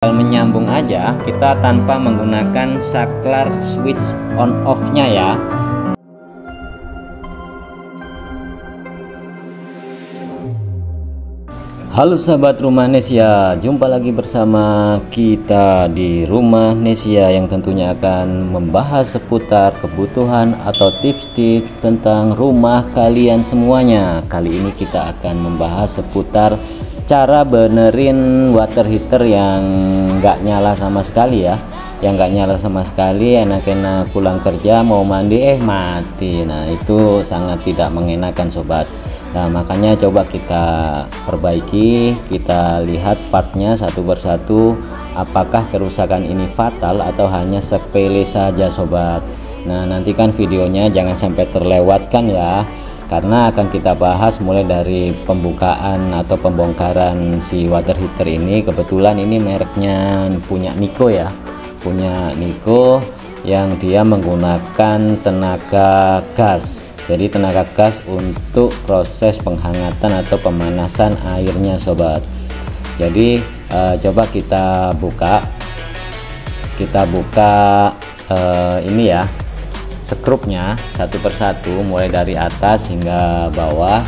Menyambung aja kita tanpa menggunakan saklar switch on off nya ya. Halo sahabat Rumah Nesia, jumpa lagi bersama kita di Rumah Nesia yang tentunya akan membahas seputar kebutuhan atau tips-tips tentang rumah kalian semuanya. Kali ini kita akan membahas seputar cara benerin water heater yang nggak nyala sama sekali ya, yang nggak nyala sama sekali. Enak-enak pulang kerja mau mandi mati. Nah, itu sangat tidak mengenakan sobat. Nah, makanya coba kita perbaiki, kita lihat partnya satu persatu, apakah kerusakan ini fatal atau hanya sepele saja sobat. Nah, nantikan videonya jangan sampai terlewatkan ya, karena akan kita bahas mulai dari pembukaan atau pembongkaran si water heater ini. Kebetulan ini mereknya punya Niko ya, punya Niko yang dia menggunakan tenaga gas. Jadi tenaga gas untuk proses penghangatan atau pemanasan airnya sobat. Jadi coba kita buka ini ya, skrupnya satu persatu mulai dari atas hingga bawah.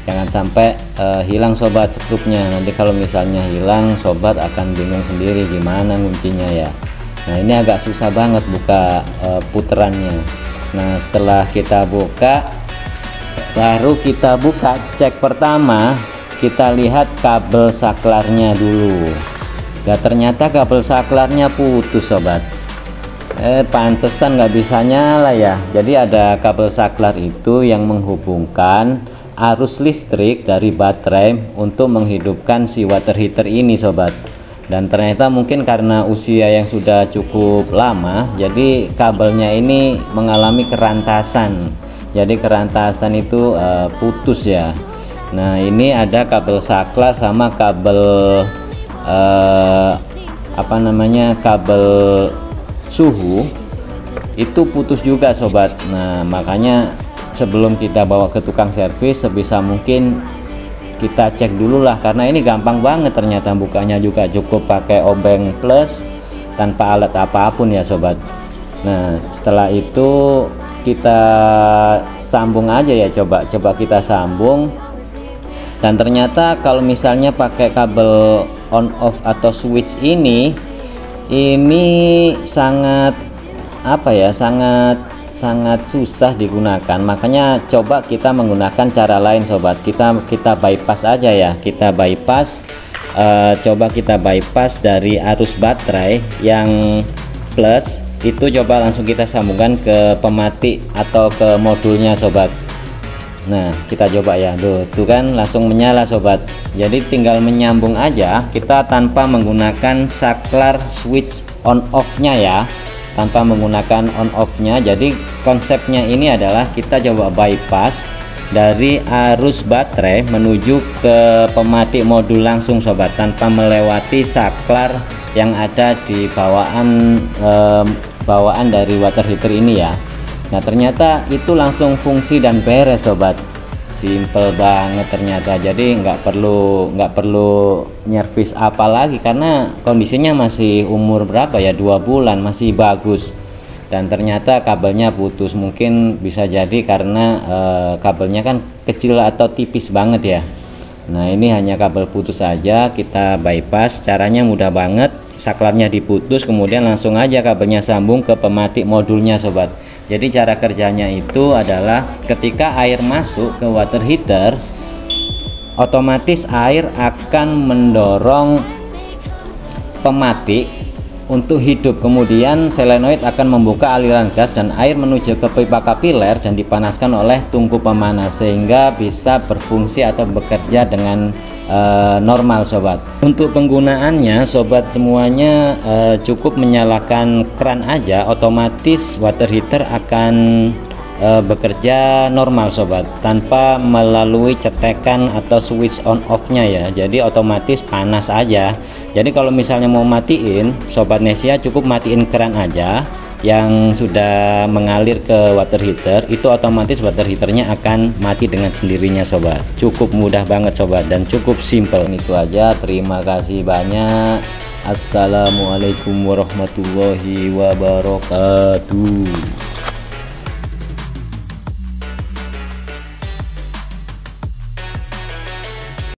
Jangan sampai hilang sobat skrupnya. Nanti kalau misalnya hilang sobat akan bingung sendiri gimana nguncinya ya. Nah, ini agak susah banget buka puterannya. Nah, setelah kita buka, baru kita buka, cek pertama kita lihat kabel saklarnya dulu. Ya, ternyata kabel saklarnya putus sobat. Pantesan nggak bisa nyala ya. Jadi ada kabel saklar itu yang menghubungkan arus listrik dari baterai untuk menghidupkan si water heater ini sobat. Dan ternyata mungkin karena usia yang sudah cukup lama, jadi kabelnya ini mengalami kerantasan. Jadi kerantasan itu putus ya. Nah, ini ada kabel saklar sama kabel kabel suhu itu putus juga sobat. Nah, makanya sebelum kita bawa ke tukang servis sebisa mungkin kita cek dulu lah, karena ini gampang banget ternyata bukanya, juga cukup pakai obeng plus tanpa alat apapun ya sobat. Nah, setelah itu kita sambung aja ya, coba kita sambung. Dan ternyata kalau misalnya pakai kabel on off atau switch ini sangat sangat susah digunakan. Makanya coba kita menggunakan cara lain sobat. Kita bypass aja ya, kita bypass. Coba kita bypass dari arus baterai yang plus itu, coba langsung kita sambungkan ke pemati atau ke modulnya sobat. Nah, kita coba ya, tuh kan langsung menyala sobat. Jadi tinggal menyambung aja kita tanpa menggunakan saklar switch on off nya ya, tanpa menggunakan on off nya. Jadi konsepnya ini adalah kita coba bypass dari arus baterai menuju ke pemati modul langsung sobat, tanpa melewati saklar yang ada di bawaan dari water heater ini ya. Nah, ternyata itu langsung fungsi dan beres sobat. Simple banget ternyata. Jadi nggak perlu nyervis apa lagi, karena kondisinya masih umur berapa ya, 2 bulan, masih bagus. Dan ternyata kabelnya putus. Mungkin bisa jadi karena kabelnya kan kecil atau tipis banget ya. Nah, ini hanya kabel putus saja. Kita bypass, caranya mudah banget. Saklarnya diputus, kemudian langsung aja kabelnya sambung ke pemati modulnya sobat. Jadi cara kerjanya itu adalah ketika air masuk ke water heater, otomatis air akan mendorong pemati untuk hidup. Kemudian solenoid akan membuka aliran gas dan air menuju ke pipa kapiler dan dipanaskan oleh tungku pemanas sehingga bisa berfungsi atau bekerja dengan normal sobat. Untuk penggunaannya sobat semuanya cukup menyalakan keran aja, otomatis water heater akan bekerja normal sobat, tanpa melalui cetekan atau switch on off nya ya. Jadi otomatis panas aja. Jadi kalau misalnya mau matiin sobat Nesia, cukup matiin keran aja yang sudah mengalir ke water heater, itu otomatis water heaternya akan mati dengan sendirinya sobat. Cukup mudah banget sobat dan cukup simple. Itu aja, terima kasih banyak Assalamualaikum warahmatullahi wabarakatuh.